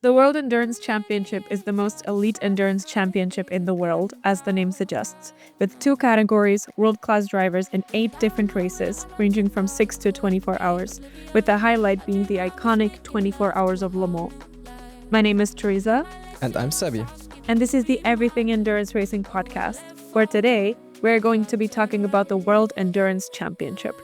The World Endurance Championship is the most elite endurance championship in the world, as the name suggests, with 2 categories, world-class drivers in 8 different races, ranging from 6 to 24 hours, with the highlight being the iconic 24 Hours of Le Mans. My name is Teresa. And I'm Sebi. And this is the Everything Endurance Racing podcast, where today we're going to be talking about the World Endurance Championship.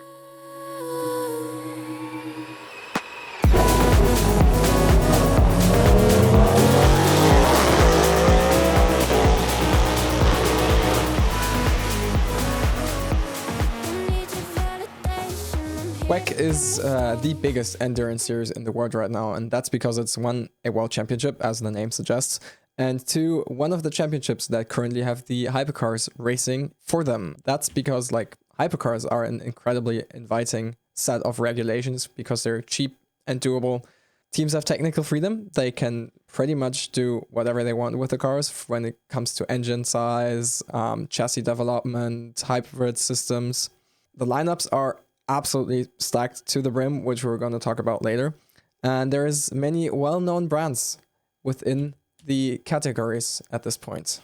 WEC is the biggest endurance series in the world right now, and that's because it's one, a world championship, as the name suggests, and two, one of the championships that currently have the hypercars racing for them. That's because hypercars are an incredibly inviting set of regulations because they're cheap and doable. Teams have technical freedom. They can pretty much do whatever they want with the cars when it comes to engine size, chassis development, hybrid systems. The lineups are absolutely stacked to the brim, which we're going to talk about later. And there is many well-known brands within the categories at this point.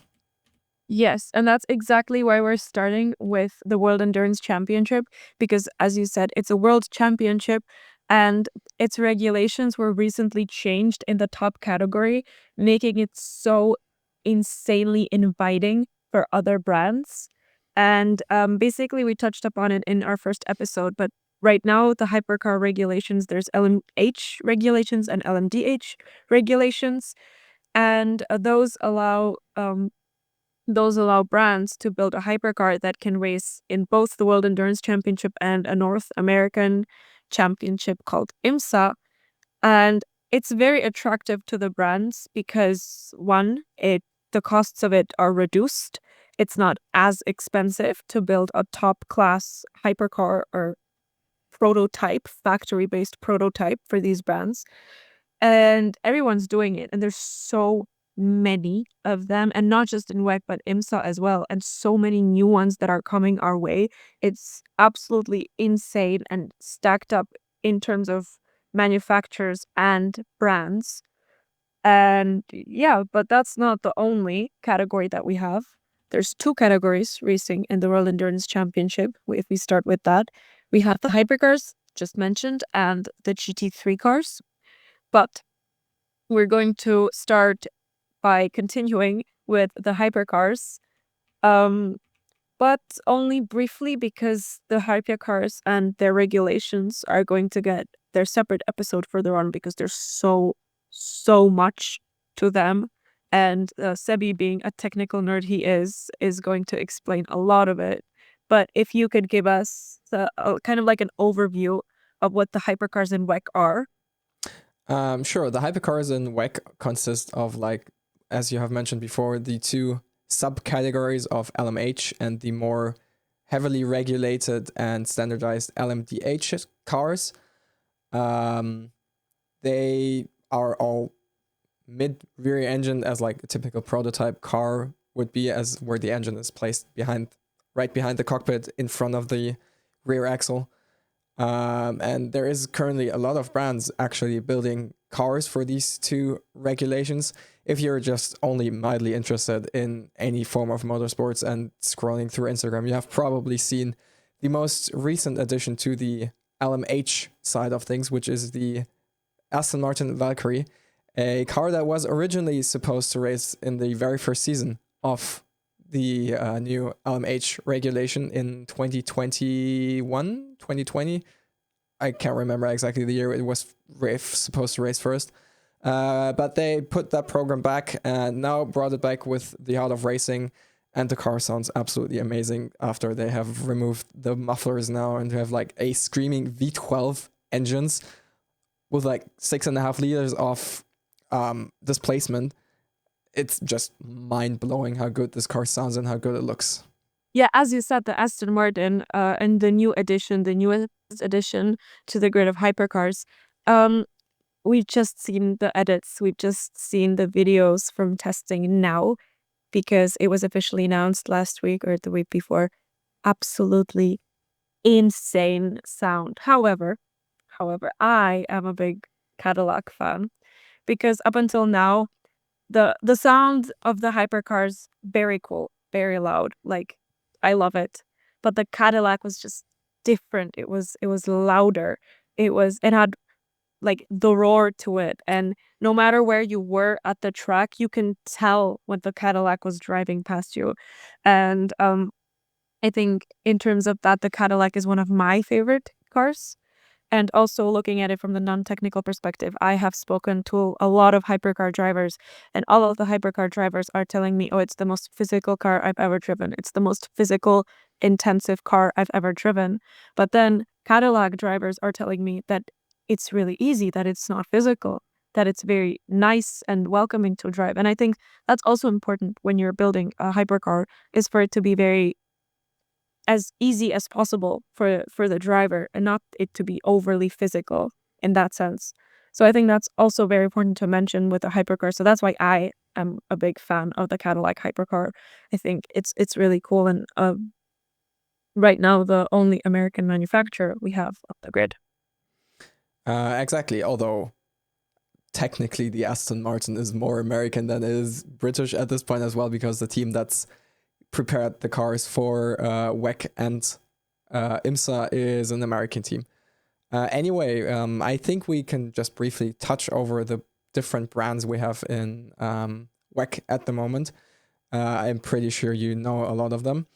Yes, and that's exactly why we're starting with the World Endurance Championship, because as you said, it's a world championship and its regulations were recently changed in the top category, making it so insanely inviting for other brands. And basically, we touched upon it in our first episode, but right now, the hypercar regulations, there's LMH regulations and LMDH regulations, and those allow brands to build a hypercar that can race in both the World Endurance Championship and a North American championship called IMSA. And it's very attractive to the brands because, one, the costs of it are reduced. It's not as expensive to build a top-class hypercar or prototype, factory-based prototype for these brands. And everyone's doing it. And there's so many of them, and not just in WEC, but IMSA as well. And so many new ones that are coming our way. It's absolutely insane and stacked up in terms of manufacturers and brands. And yeah, but that's not the only category that we have. There's 2 categories racing in the World Endurance Championship. If we start with that, we have the hypercars, just mentioned, and the GT3 cars. But we're going to start by continuing with the hypercars, but only briefly because the hypercars and their regulations are going to get their separate episode further on because there's so much to them. And Sebi, being a technical nerd he is going to explain a lot of it. But if you could give us kind of like an overview of what the hypercars in WEC are. Sure. The hypercars in WEC consist of, as you have mentioned before, the 2 subcategories of LMH and the more heavily regulated and standardized LMDH cars. They are all mid-rear engine, as a typical prototype car would be, as where the engine is placed right behind the cockpit in front of the rear axle. And there is currently a lot of brands actually building cars for these 2 regulations. If you're just only mildly interested in any form of motorsports and scrolling through Instagram, you have probably seen the most recent addition to the LMH side of things, which is the Aston Martin Valkyrie, a car that was originally supposed to race in the very first season of the new LMH regulation in 2020. I can't remember exactly the year it was supposed to race first. But they put that program back and now brought it back with the Heart of Racing. And the car sounds absolutely amazing after they have removed the mufflers now and have a screaming V12 engines with 6.5 liters of displacement. It's just mind-blowing how good this car sounds and how good it looks. Yeah, as you said, the Aston Martin and the newest addition to the grid of hypercars, we've just seen the edits. We've just seen the videos from testing now because it was officially announced last week or the week before. Absolutely insane sound. However, I am a big Cadillac fan. because up until now, the sound of the hypercars very cool, very loud. Like I love it. But the Cadillac was just different. It was louder. It had like the roar to it. And no matter where you were at the track, you can tell when the Cadillac was driving past you. And I think in terms of that, the Cadillac is one of my favorite cars. And also looking at it from the non-technical perspective, I have spoken to a lot of hypercar drivers, and all of the hypercar drivers are telling me, oh, it's the most physical car I've ever driven. It's the most physical, intensive car I've ever driven. But then Cadillac drivers are telling me that it's really easy, that it's not physical, that it's very nice and welcoming to drive. And I think that's also important when you're building a hypercar, is for it to be very as easy as possible for the driver and not it to be overly physical in that sense. So I think that's also very important to mention with a hypercar. So that's why I am a big fan of the Cadillac hypercar. I think it's really cool, and right now the only American manufacturer we have on the grid. Exactly. Although technically the Aston Martin is more American than it is British at this point as well, because the team that's prepared the cars for WEC and IMSA is an American team. Anyway, I think we can just briefly touch over the different brands we have in WEC at the moment. I'm pretty sure you know a lot of them.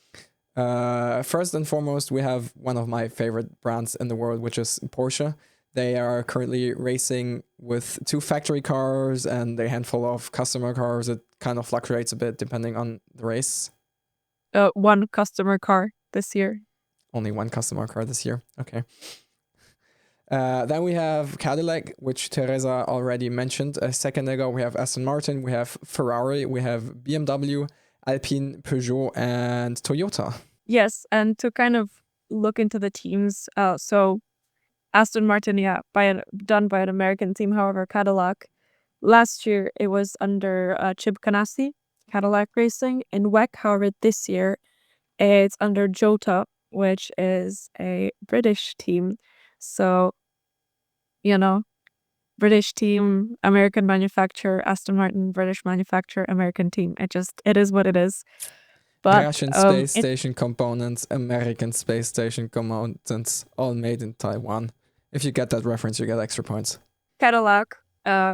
First and foremost, we have one of my favorite brands in the world, which is Porsche. They are currently racing with 2 factory cars and a handful of customer cars. It kind of fluctuates a bit depending on the race. One customer car this year. Only 1 customer car this year. Okay. Then we have Cadillac, which Teresa already mentioned a second ago. We have Aston Martin, we have Ferrari, we have BMW, Alpine, Peugeot, and Toyota. Yes, and to kind of look into the teams, so Aston Martin, yeah, done by an American team. However, Cadillac, last year it was under Chip Ganassi, Cadillac Racing. In WEC, however, this year it's under Jota, which is a British team. So, you know, British team, American manufacturer, Aston Martin, British manufacturer, American team. It is what it is. But Russian space station components, American space station components, all made in Taiwan. If you get that reference, you get extra points. Cadillac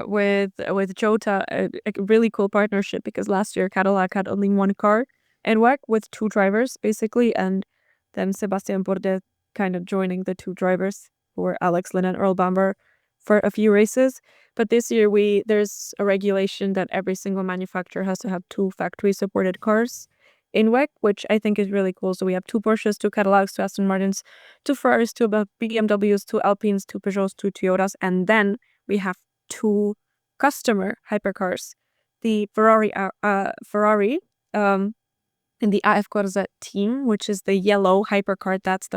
with Jota, a really cool partnership, because last year Cadillac had only 1 car in WEC with 2 drivers basically, and then Sebastian Bourdais kind of joining the 2 drivers, who were Alex Lynn and Earl Bamber, for a few races. But this year there's a regulation that every single manufacturer has to have 2 factory supported cars in WEC, which I think is really cool. So we have 2 Porsches, 2 Cadillacs, 2 Aston Martins, 2 Ferraris, 2 BMWs, 2 Alpines, 2 Peugeots, 2 Toyotas, and then we have 2 customer hypercars. The Ferrari in the AF Corsa team, which is the yellow hypercar, that's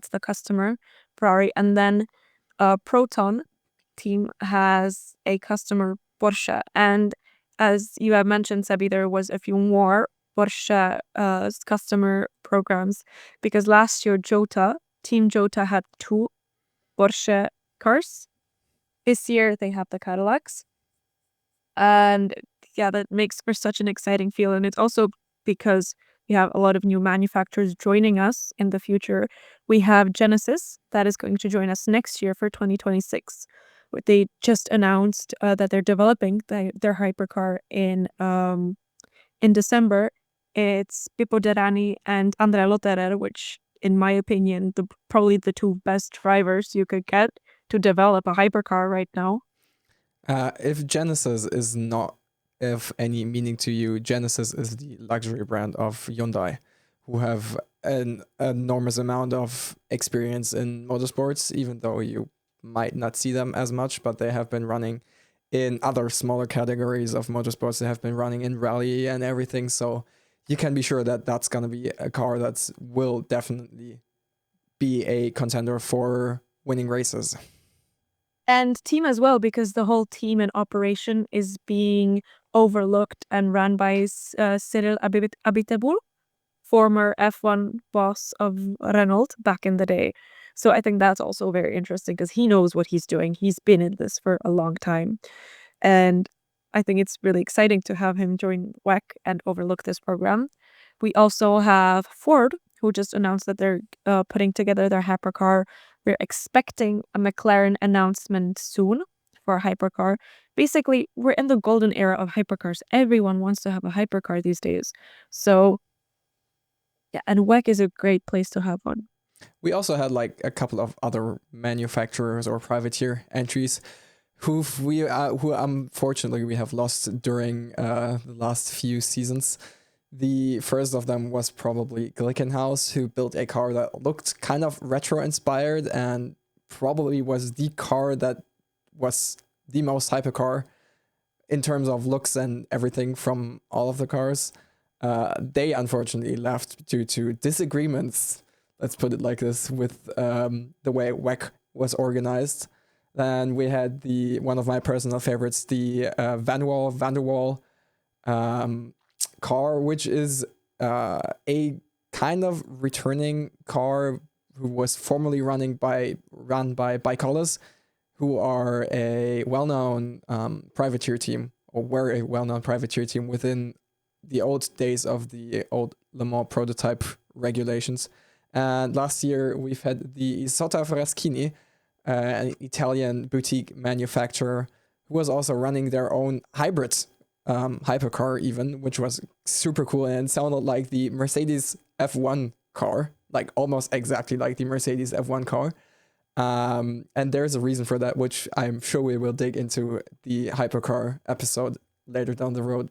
the customer Ferrari, and then Proton team has a customer Porsche. And as you have mentioned, Sebi, there was a few more Porsche customer programs, because last year Team Jota had 2 Porsche cars. This year they have the Cadillacs. And yeah, that makes for such an exciting feel. And it's also because we have a lot of new manufacturers joining us in the future. We have Genesis that is going to join us next year for 2026. They just announced that they're developing their hypercar in December. It's Pippo Derani and Andrea Lotterer, which, in my opinion, probably the 2 best drivers you could get to develop a hypercar right now. If Genesis is not of any meaning to you, Genesis is the luxury brand of Hyundai, who have an enormous amount of experience in motorsports, even though you might not see them as much, but they have been running in other smaller categories of motorsports. They have been running in rally and everything, so you can be sure that that's going to be a car that will definitely be a contender for winning races. And team as well, because the whole team and operation is being overlooked and run by Cyril Abiteboul, former F1 boss of Renault back in the day. So I think that's also very interesting, because he knows what he's doing. He's been in this for a long time. And I think it's really exciting to have him join WEC and overlook this program. We also have Ford, who just announced that they're putting together their hypercar. We're expecting a McLaren announcement soon for a hypercar. Basically, we're in the golden era of hypercars. Everyone wants to have a hypercar these days. So, yeah, and WEC is a great place to have one. We also had like a couple of other manufacturers or privateer entries who unfortunately we have lost during the last few seasons. The first of them was probably Glickenhaus, who built a car that looked kind of retro inspired and probably was the car that was the most hypercar in terms of looks and everything from all of the cars. They unfortunately left due to disagreements, let's put it like this, with the way WEC was organized. Then we had one of my personal favorites, the Van der Waal car, which is a kind of returning car who was formerly run by Bicolors, who are a well-known privateer team, or were a well-known privateer team within the old days of the old Le Mans prototype regulations. And last year we've had the Isotta Fraschini, an Italian boutique manufacturer who was also running their own hybrid hypercar even, which was super cool and sounded like the Mercedes F1 car, like almost exactly like the Mercedes F1 car. And there's a reason for that, which I'm sure we will dig into the hypercar episode later down the road.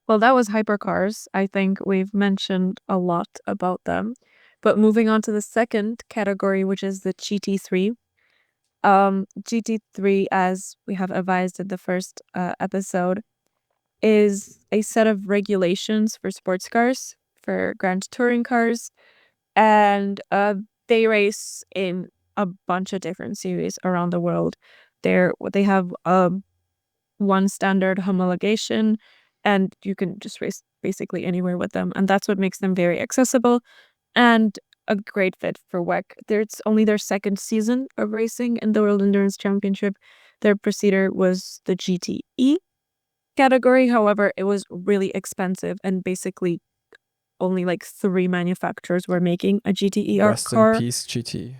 Well, that was hypercars. I think we've mentioned a lot about them. But moving on to the second category, which is the GT3. GT3, as we have advised in the first episode, is a set of regulations for sports cars, for Grand Touring cars, and they race in a bunch of different series around the world. They have one standard homologation, and you can just race basically anywhere with them, and that's what makes them very accessible and a great fit for WEC. It's only their second season of racing in the World Endurance Championship. Their preceder was the GTE category. However, it was really expensive, and basically only like 3 manufacturers were making a GTE Rest car. in peace, GT.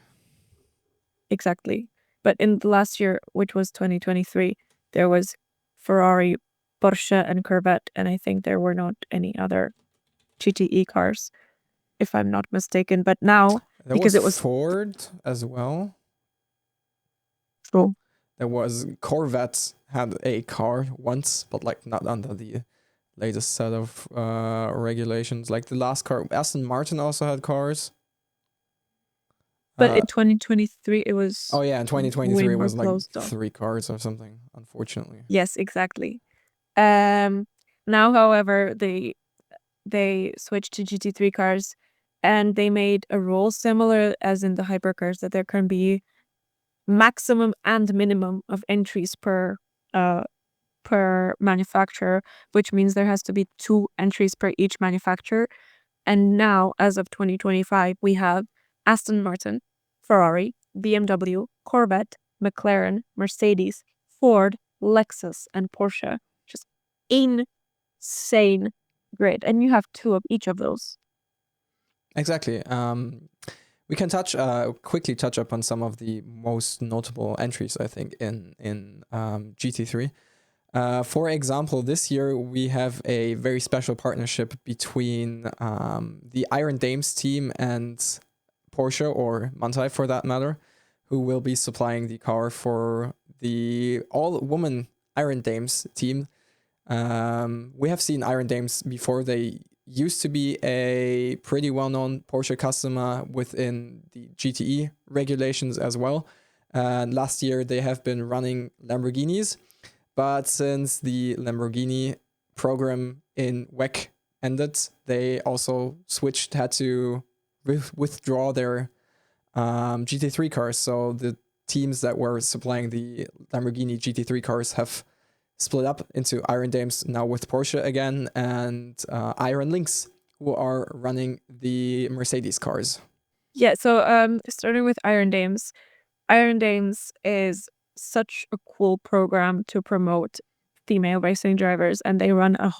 Exactly. But in the last year, which was 2023, there was Ferrari, Porsche, and Corvette, and I think there were not any other GTE cars, if I'm not mistaken. But now, There because was it was Ford as well. true. There was Corvette had a car once, but like not under the latest set of regulations. Like the last car, Aston Martin also had cars. But in 2023, it was Oh yeah, in 2023 way it more was like closed off. 3 cars or something, unfortunately. Yes, exactly. Now, however, they switched to GT3 cars, and they made a rule similar as in the hypercars, that there can be maximum and minimum of entries per manufacturer, which means there has to be 2 entries per each manufacturer. And now, as of 2025, we have Aston Martin, Ferrari, BMW, Corvette, McLaren, Mercedes, Ford, Lexus, and Porsche. Just insane grid. And you have 2 of each of those. Exactly. We can quickly touch upon some of the most notable entries, I think, in GT3. For example, this year we have a very special partnership between the Iron Dames team and Porsche, or Manthey for that matter, who will be supplying the car for the all-woman Iron Dames team. We have seen Iron Dames before. They used to be a pretty well-known Porsche customer within the GTE regulations as well. And last year they have been running Lamborghinis. But since the Lamborghini program in WEC ended, they also had to withdraw their GT3 cars. So the teams that were supplying the Lamborghini GT3 cars have split up into Iron Dames now with Porsche again, and Iron Lynx, who are running the Mercedes cars. Yeah, so starting with Iron Dames. Iron Dames is such a cool program to promote female racing drivers, and they run a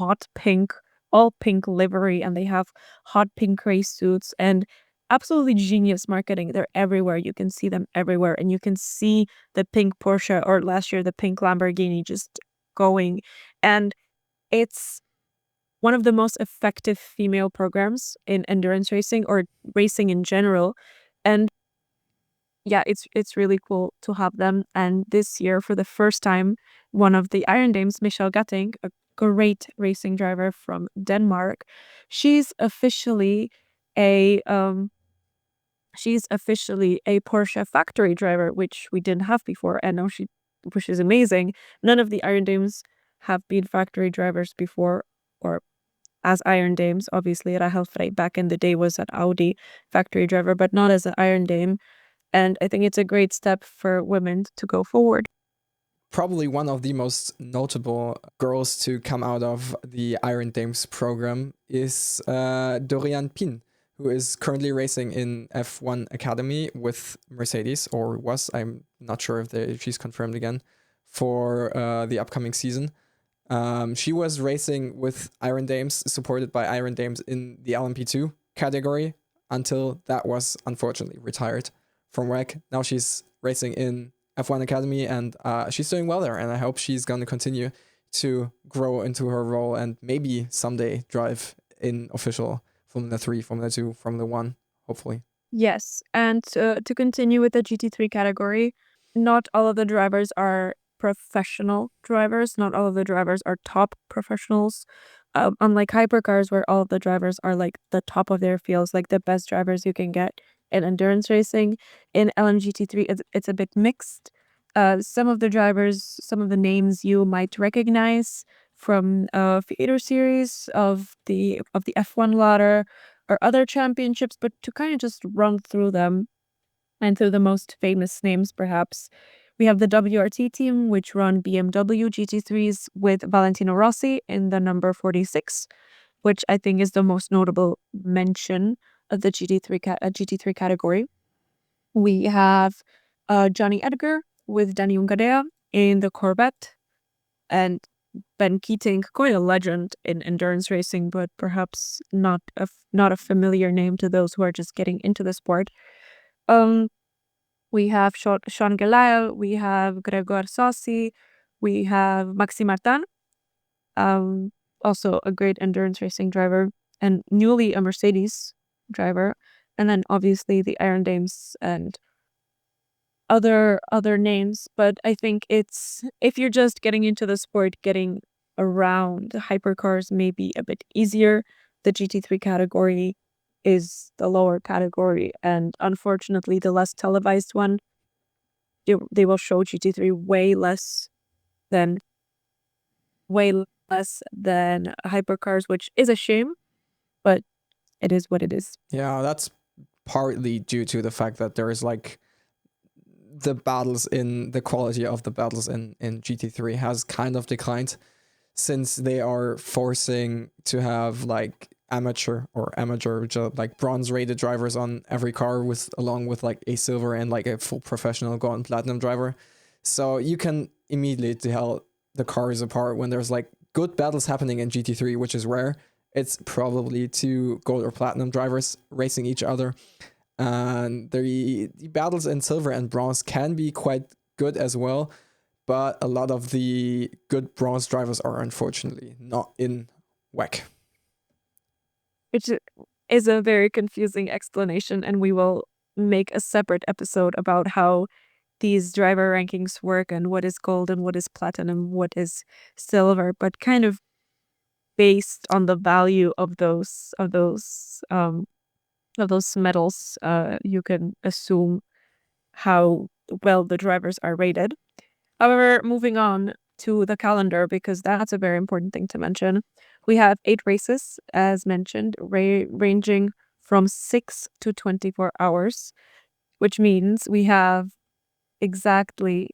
all pink livery, and they have hot pink race suits and absolutely genius marketing. They're everywhere. You can see them everywhere, and you can see the pink Porsche, or last year the pink Lamborghini, just going. And it's one of the most effective female programs in endurance racing or racing in general. And yeah, it's really cool to have them. And this year, for the first time, one of the Iron Dames, Michelle Gatting, a great racing driver from Denmark, she's officially a Porsche factory driver, which we didn't have before, and now which is amazing. None of the Iron Dames have been factory drivers before, or as Iron Dames. Obviously, Rahel Frey back in the day was an Audi factory driver, but not as an Iron Dame. And I think it's a great step for women to go forward. Probably one of the most notable girls to come out of the Iron Dames program is Dorian Pin, who is currently racing in F1 Academy with Mercedes, or was. I'm not sure if she's confirmed again for the upcoming season. She was racing with Iron Dames, supported by Iron Dames in the LMP2 category, until that was unfortunately retired from WEC. Now she's racing in F1 Academy, and she's doing well there, and I hope she's going to continue to grow into her role and maybe someday drive in official Formula 3, Formula 2, Formula 1, hopefully. Yes, and to continue with the GT3 category, not all of the drivers are professional drivers. Not all of the drivers are top professionals. Unlike hypercars, where all of the drivers are like the top of their fields, like the best drivers you can get in endurance racing, in LMGT3, it's a bit mixed. Some of the names you might recognize from feeder series of the F1 ladder or other championships, but to kind of just run through them and through the most famous names, perhaps. We have the WRT team, which run BMW GT3s with Valentino Rossi in the number 46, which I think is the most notable mention of the GT3 category. We have Johnny Edgar with Danny Ungadea in the Corvette, and Ben Keating, quite a legend in endurance racing, but perhaps not a familiar name to those who are just getting into the sport. We have Sean Gelael, we have Gregor Sossi, we have Maxime Martin, also a great endurance racing driver, and newly a Mercedes driver, and then obviously the Iron Dames and other names. But I think it's, if you're just getting into the sport, getting around hypercars may be a bit easier. The GT3 category is the lower category, and unfortunately the less televised one. They will show GT3 than way less than hypercars, which is a shame, but it is what it is. Yeah, that's partly due to the fact that there is like the quality of the battles in GT3 has kind of declined, since they are forcing to have like amateur, like bronze rated drivers on every car, along with like a silver and like a full professional gold and platinum driver. So you can immediately tell the cars apart when there's like good battles happening in GT3, which is rare. It's probably two gold or platinum drivers racing each other. And the battles in silver and bronze can be quite good as well, but a lot of the good bronze drivers are unfortunately not in WEC. Which is a very confusing explanation, and we will make a separate episode about how these driver rankings work and what is gold and what is platinum, what is silver, but kind of based on the value of those medals, you can assume how well the drivers are rated. However, moving on to the calendar, because that's a very important thing to mention, we have 8 races, as mentioned, ranging from 6 to 24 hours, which means we have exactly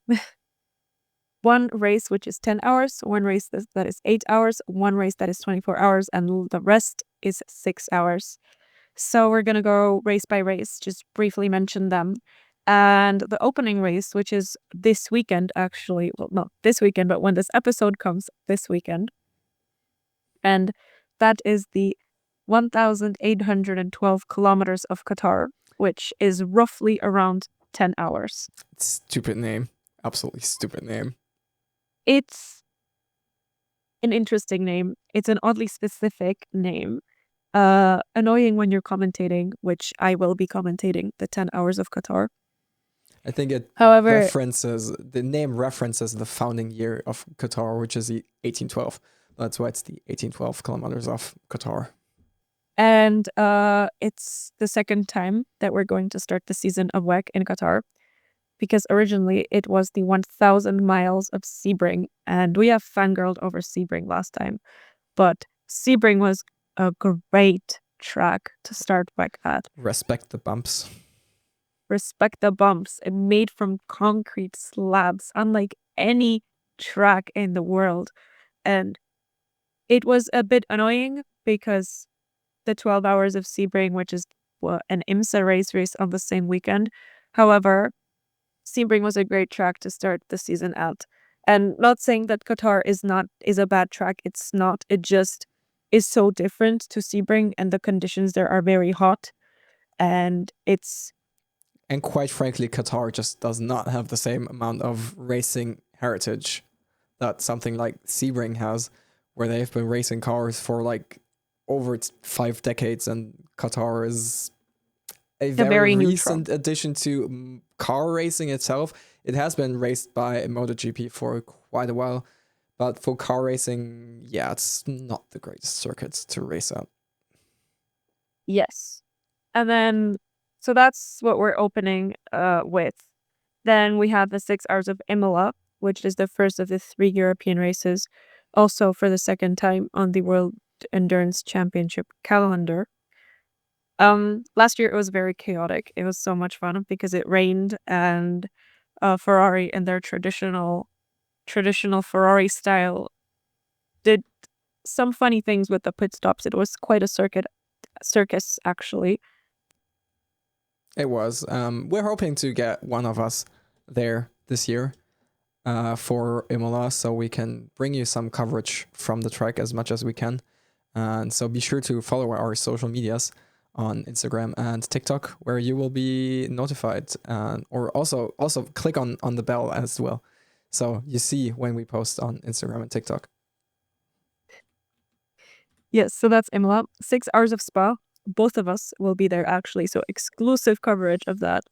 one race which is 10 hours, one race that is 8 hours, one race that is 24 hours, and the rest is 6 hours. So we're going to go race by race, just briefly mention them. And the opening race, which is this weekend, actually, well, not this weekend, but when this episode comes this weekend. And that is the 1,812 kilometers of Qatar, which is roughly around 10 hours. Stupid name. Absolutely stupid name. It's an interesting name. It's an oddly specific name. Annoying when you're commentating, which I will be commentating the 10 hours of Qatar. I think However, the name references the founding year of Qatar, which is the 1812. That's why it's the 1812 kilometers of Qatar. And it's the second time that we're going to start the season of WEC in Qatar, because originally it was the 1,000 miles of Sebring, and we have fangirled over Sebring last time, but Sebring was a great track to start WEC at. Respect the bumps. Respect the bumps. It made from concrete slabs, unlike any track in the world. And it was a bit annoying because the 12 hours of Sebring, which is an IMSA race on the same weekend. However, Sebring was a great track to start the season out. And not saying that Qatar is a bad track. It's not. It just is so different to Sebring, and the conditions there are very hot. And quite frankly, Qatar just does not have the same amount of racing heritage that something like Sebring has, where they've been racing cars for like over 5 decades, and Qatar is a very recent addition to car racing itself. It has been raced by MotoGP for quite a while, but for car racing, yeah, it's not the greatest circuits to race at. Yes. And then, so that's what we're opening with. Then we have the 6 hours of Imola, which is the first of the 3 European races, also for the second time on the World Endurance Championship calendar. Last year it was very chaotic. It was so much fun because it rained, and Ferrari in their traditional Ferrari style did some funny things with the pit stops. It was quite a circus actually. It was. We're hoping to get one of us there this year for Imola, so we can bring you some coverage from the track as much as we can. And so be sure to follow our social medias on Instagram and TikTok, where you will be notified, or also click on the bell as well, so you see when we post on Instagram and TikTok. Yes, so that's Imola. 6 hours of Spa. Both of us will be there actually, so exclusive coverage of that.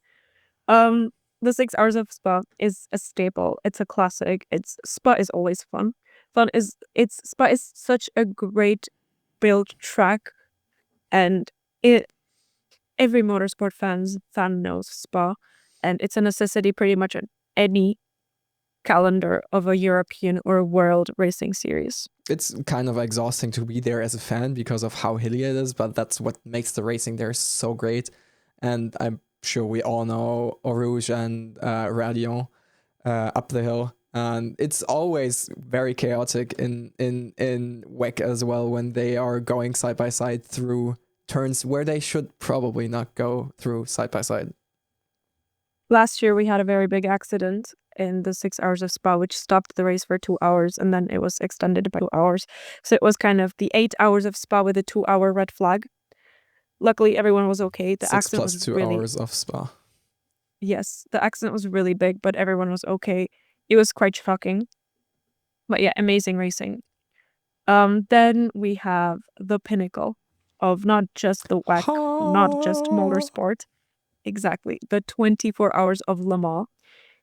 The 6 hours of Spa is a staple. It's a classic. Spa is always fun. Spa is such a great built track, and every motorsport fan knows Spa, and it's a necessity pretty much on any calendar of a European or world racing series. It's kind of exhausting to be there as a fan because of how hilly it is, but that's what makes the racing there so great. And I'm sure we all know Eau Rouge and Radion up the hill. And it's always very chaotic in WEC as well, when they are going side by side through turns where they should probably not go through side by side. Last year we had a very big accident in the 6 hours of Spa, which stopped the race for 2 hours, and then it was extended by 2 hours. So it was kind of the 8 hours of Spa with a 2-hour red flag. Luckily, everyone was okay. The 6 accident plus was 2 hours of Spa. Yes, the accident was really big, but everyone was okay. It was quite shocking. But yeah, amazing racing. Then we have the pinnacle of not just the WEC, not just motorsport. Exactly. The 24 hours of Le Mans,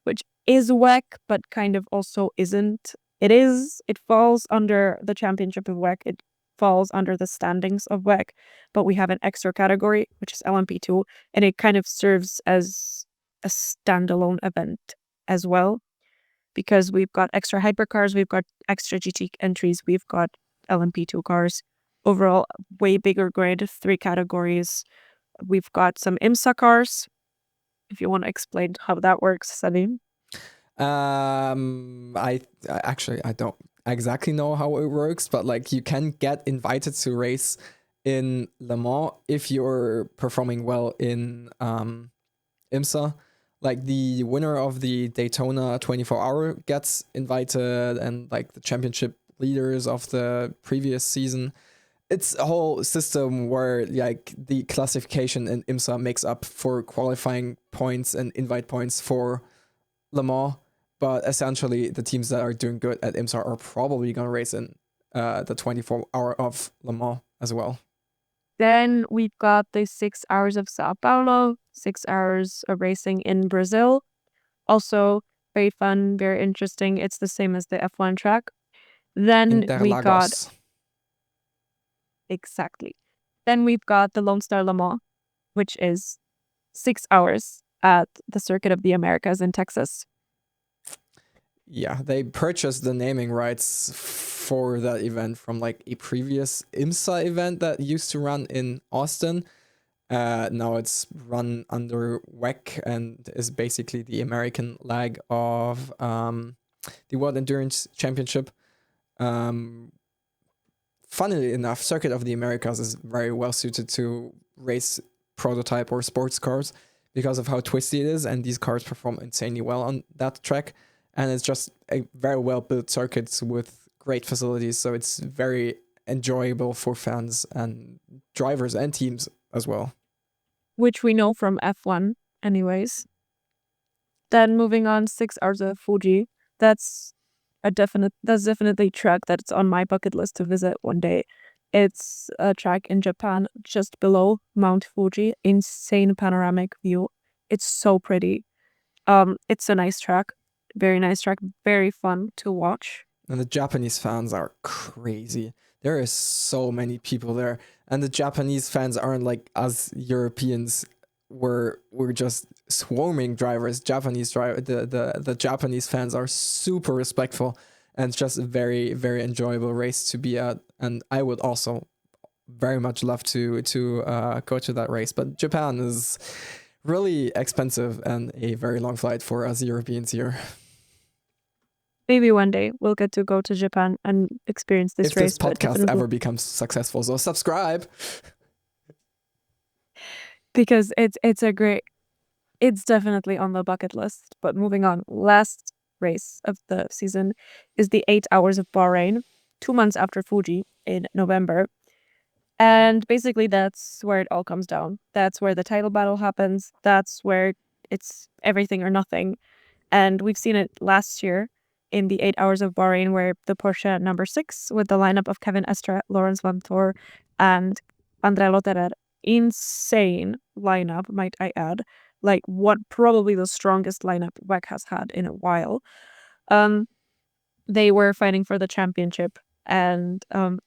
which is WEC, but kind of also isn't. It falls under the championship of WEC. It falls under the standings of WEC, but we have an extra category, which is LMP2, and it kind of serves as a standalone event as well, because we've got extra hypercars, we've got extra GT entries, we've got LMP2 cars. Overall, way bigger grid, 3 categories. We've got some IMSA cars. If you want to explain how that works, Salim. I don't exactly know how it works, but like you can get invited to race in Le Mans if you're performing well in IMSA. like the winner of the Daytona 24-hour gets invited, and like the championship leaders of the previous season. It's a whole system where like the classification in IMSA makes up for qualifying points and invite points for Le Mans. But essentially, the teams that are doing good at IMSA are probably going to race in the 24-hour of Le Mans as well. Then we've got the 6 hours of Sao Paulo, 6 hours of racing in Brazil. Also very fun, very interesting. It's the same as the F1 track. Then we got Interlagos. exactly. Then we've got the Lone Star Le Mans, which is 6 hours at the Circuit of the Americas in Texas. Yeah, they purchased the naming rights for that event from like a previous IMSA event that used to run in Austin. Now it's run under WEC and is basically the American leg of the World Endurance Championship. Funnily enough, Circuit of the Americas is very well suited to race prototype or sports cars because of how twisty it is, and these cars perform insanely well on that track. And it's just a very well built circuit with great facilities, so it's very enjoyable for fans and drivers and teams as well. Which we know from F1 anyways. Then moving on, 6 hours of Fuji. That's definitely a track that's on my bucket list to visit one day. It's a track in Japan just below Mount Fuji. Insane panoramic view. It's so pretty. It's a nice track. Very nice track. Very fun to watch. And the Japanese fans are crazy. There is so many people there, and the Japanese fans aren't like us Europeans. We're just swarming drivers. The Japanese fans are super respectful, and it's just a very very enjoyable race to be at. And I would also very much love to go to that race, but Japan is really expensive and a very long flight for us Europeans here. Maybe one day we'll get to go to Japan and experience this If race. this podcast ever becomes successful, so subscribe. Because it's definitely on the bucket list. But moving on, last race of the season is the 8 hours of Bahrain, 2 months after Fuji in November. And basically that's where it all comes down. That's where the title battle happens. That's where it's everything or nothing. And we've seen it last year in the 8 hours of Bahrain, where the Porsche number 6 with the lineup of Kevin Estre, Lawrence Vantor, and André Lotterer. Insane lineup, might I add. Like what probably the strongest lineup WEC has had in a while. They were fighting for the championship, and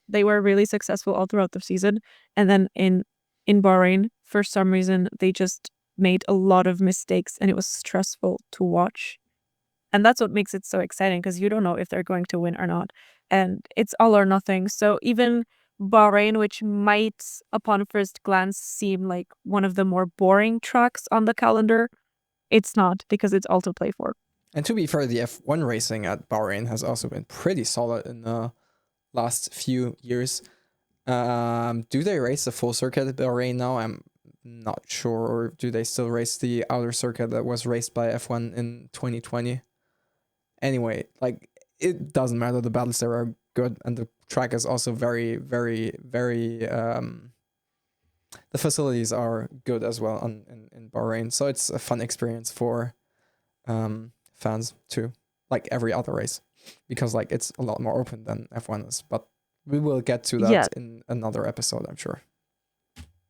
they were really successful all throughout the season. And then in Bahrain, for some reason, they just made a lot of mistakes, and it was stressful to watch. And that's what makes it so exciting, because you don't know if they're going to win or not. And it's all or nothing. So even Bahrain, which might, upon first glance, seem like one of the more boring tracks on the calendar, it's not, because it's all to play for. And to be fair, the F1 racing at Bahrain has also been pretty solid in the last few years. Do they race the full circuit at Bahrain now? I'm not sure. Or do they still race the outer circuit that was raced by F1 in 2020? Anyway, like, it doesn't matter. The battles there are good, and the track is also very, very, very. The facilities are good as well in Bahrain, so it's a fun experience for fans too, like every other race, because like it's a lot more open than F1 is. But we will get to that in another episode, I'm sure.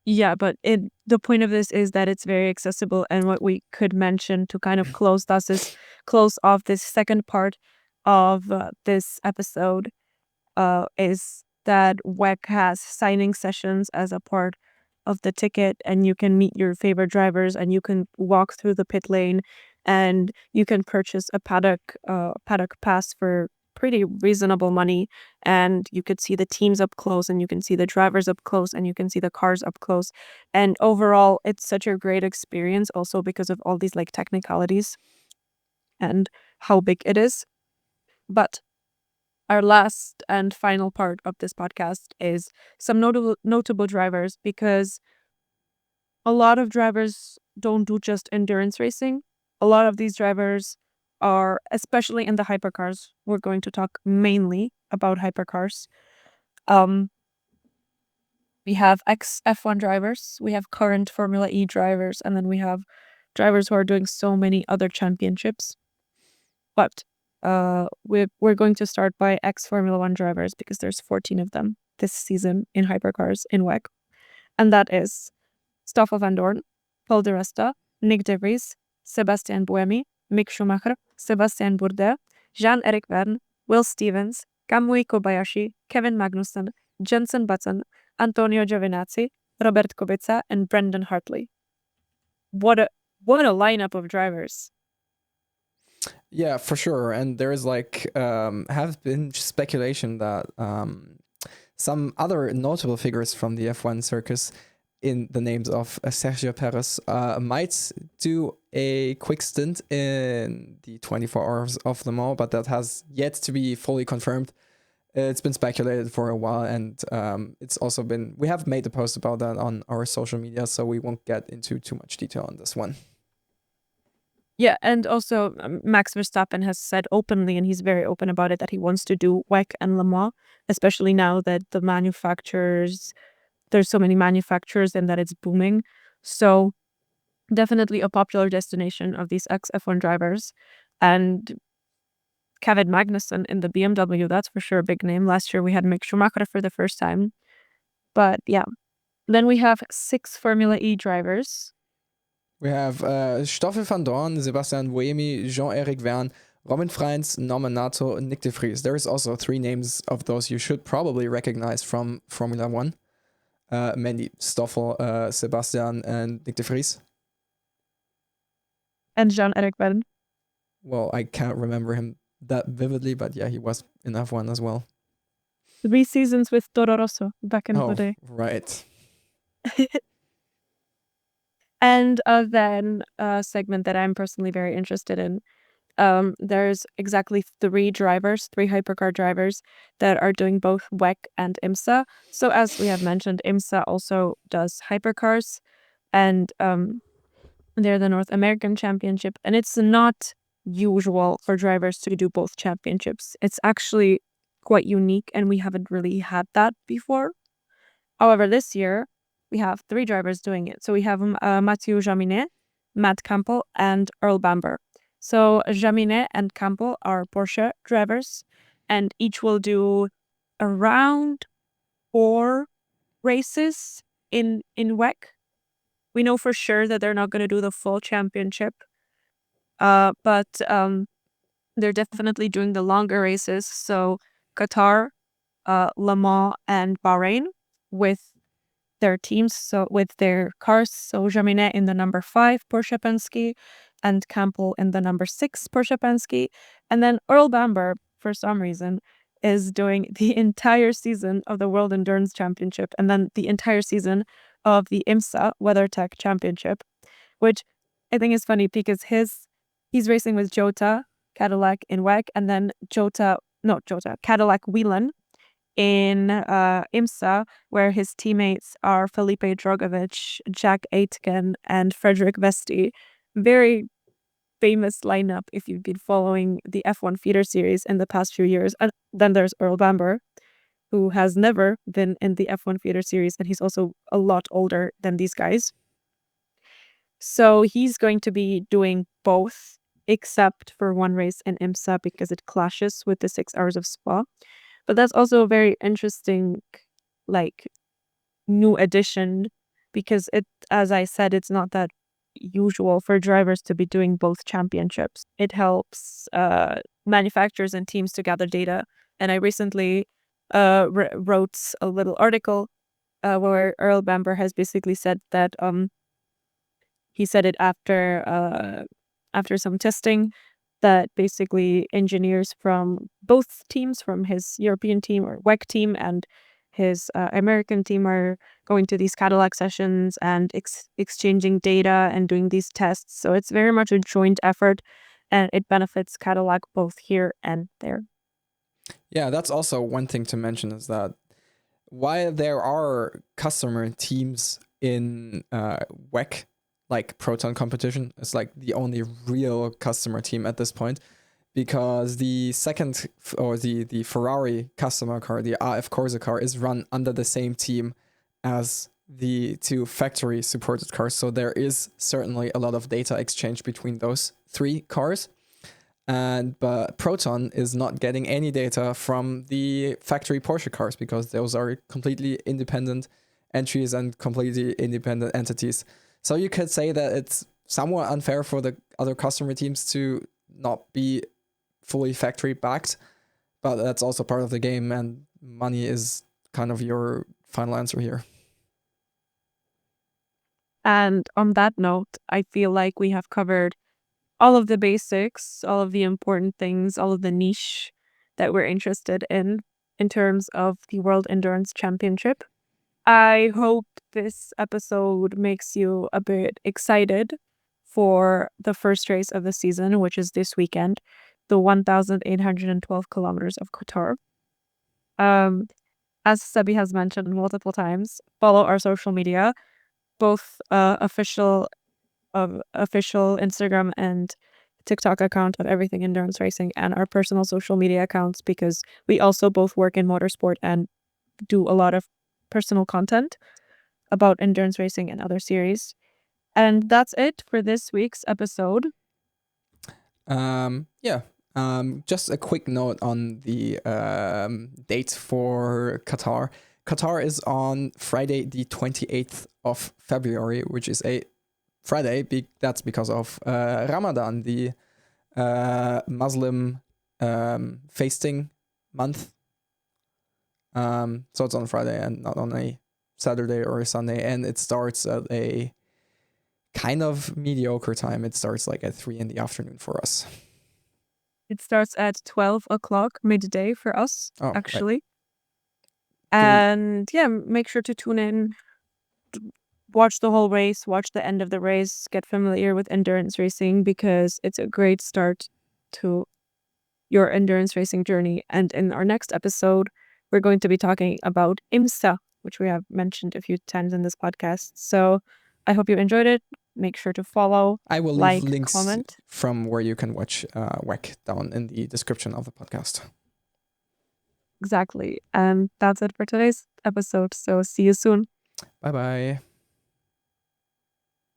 Yeah, but the point of this is that it's very accessible, and what we could mention to kind of close off this second part of this episode is that WEC has signing sessions as a part of the ticket, and you can meet your favorite drivers, and you can walk through the pit lane, and you can purchase a paddock pass for pretty reasonable money, and you could see the teams up close, and you can see the drivers up close, and you can see the cars up close. And overall, it's such a great experience, also because of all these like technicalities and how big it is. But our last and final part of this podcast is some notable drivers, because a lot of drivers don't do just endurance racing. a lot of these drivers are, especially in the hypercars, we're going to talk mainly about hypercars. We have ex F1 drivers, we have current Formula E drivers, and then we have drivers who are doing so many other championships. But we're going to start by ex Formula One drivers because there's 14 of them this season in hypercars in WEC. And that is Stoffel van Dorn, Paul de Resta, Nick de Vries, Sebastian Buemi, Mick Schumacher, Sebastian Bourdais, Jean-Eric Verne, Will Stevens, Kamui Kobayashi, Kevin Magnussen, Jensen Button, Antonio Giovinazzi, Robert Kubica, and Brendan Hartley. What a lineup of drivers. Yeah, for sure. And there is have been speculation that some other notable figures from the F1 circus in the names of Sergio Perez might do a quick stint in the 24 hours of Le Mans, but that has yet to be fully confirmed. It's been speculated for a while, and it's also been, we have made a post about that on our social media, so we won't get into too much detail on this one. Yeah, and also Max Verstappen has said openly, and he's very open about it, that he wants to do WEC and Le Mans, especially now that the manufacturers, there's so many manufacturers and that it's booming. So definitely a popular destination of these ex-F1 drivers. And Kevin Magnussen in the BMW, that's for sure a big name. Last year we had Mick Schumacher for the first time. But yeah, then we have 6 Formula E drivers. We have Stoffel van Dorn, Sebastian Buemi, Jean-Eric Verne, Robin Freins, Norman Nato, and Nick de Vries. There is also 3 names of those you should probably recognize from Formula One. Mainly Stoffel, Sebastian, and Nick de Vries. And Jean-Eric Verne. Well, I can't remember him that vividly, but yeah, he was in F1 as well. 3 seasons with Toro Rosso back in the day. Right. And then a segment that I'm personally very interested in. There's exactly 3 drivers, 3 hypercar drivers that are doing both WEC and IMSA. So as we have mentioned, IMSA also does hypercars, and they're the North American Championship, and it's not usual for drivers to do both championships. It's actually quite unique, and we haven't really had that before. However, this year, we have 3 drivers doing it. So we have Mathieu Jaminet, Matt Campbell, and Earl Bamber. So Jaminet and Campbell are Porsche drivers, and each will do around 4 races in WEC. We know for sure that they're not going to do the full championship, but they're definitely doing the longer races. So Qatar, Le Mans, and Bahrain with their teams, so with their cars. So Jaminet in the number 5 Porsche Penske, and Campbell in the number 6 Porsche Penske. And then Earl Bamber, for some reason, is doing the entire season of the World Endurance Championship and then the entire season of the IMSA WeatherTech Championship, which I think is funny because he's racing with Jota Cadillac in WEC, and then Cadillac Whelan in IMSA, where his teammates are Felipe Drogovic, Jack Aitken, and Frederick Vesti. Very famous lineup if you've been following the F1 feeder series in the past few years. And then there's Earl Bamber, who has never been in the F1 feeder series, and he's also a lot older than these guys. So he's going to be doing both, except for one race in IMSA because it clashes with the 6 hours of Spa. But that's also a very interesting, new addition because as I said, it's not that usual for drivers to be doing both championships. It helps manufacturers and teams to gather data. And I recently wrote a little article where Earl Bamber has basically said that he said it after some testing, that basically engineers from both teams, from his European team or WEC team and his American team, are going to these Cadillac sessions and exchanging data and doing these tests. So it's very much a joint effort, and it benefits Cadillac both here and there. Yeah, that's also one thing to mention, is that while there are customer teams in WEC, like Proton competition. It's like the only real customer team at this point, because the second or the Ferrari customer car, the RF Corsa car, is run under the same team as the two factory supported cars. So there is certainly a lot of data exchange between those three cars. But Proton is not getting any data from the factory Porsche cars, because those are completely independent entries and completely independent entities. So you could say that it's somewhat unfair for the other customer teams to not be fully factory backed, but that's also part of the game, and money is kind of your final answer here. And on that note, I feel like we have covered all of the basics, all of the important things, all of the niche that we're interested in terms of the World Endurance Championship. I hope this episode makes you a bit excited for the first race of the season, which is this weekend, the 1,812 kilometers of Qatar. As Sebi has mentioned multiple times, follow our social media, both official Instagram and TikTok account of Everything Endurance Racing, and our personal social media accounts, because we also both work in motorsport and do a lot of personal content about endurance racing and other series. And that's it for this week's episode. Yeah. Just a quick note on the date for Qatar. Qatar is on Friday, the 28th of February, which is a Friday. That's because of Ramadan, the Muslim fasting month. So it's on Friday and not on a Saturday or a Sunday, and it starts at a kind of mediocre time. It starts like at 3 in the afternoon for us. It starts at 12 o'clock midday for us, actually. Right. And yeah, make sure to tune in, watch the whole race, watch the end of the race, get familiar with endurance racing, because it's a great start to your endurance racing journey. And in our next episode, we're going to be talking about IMSA, which we have mentioned a few times in this podcast. So I hope you enjoyed it. Make sure to follow. I will leave links comment from where you can watch WEC down in the description of the podcast. Exactly. And that's it for today's episode. So see you soon. Bye-bye.